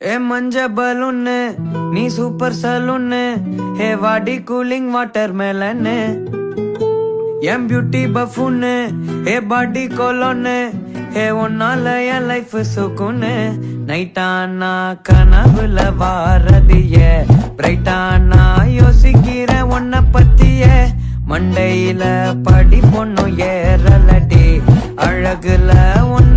ஏ மஞ்ச பலூன்னு நீ சூப்பர் சலூன்னு ஹே வாடி கூலிங் வாட்டர் மேலன்னு என் பியூட்டி பஃபூன்னு ஹே பாடி கோலோன்னு ஹே உன்னால என் லைஃப் சுக்குன்னு நைட்டானா கனவுல வாரதிய பிரைட்டானா யோசிக்கிற உன்னை பத்திய மண்டையில படி பொண்ணும் ஏறலடி அழகுல உன்னை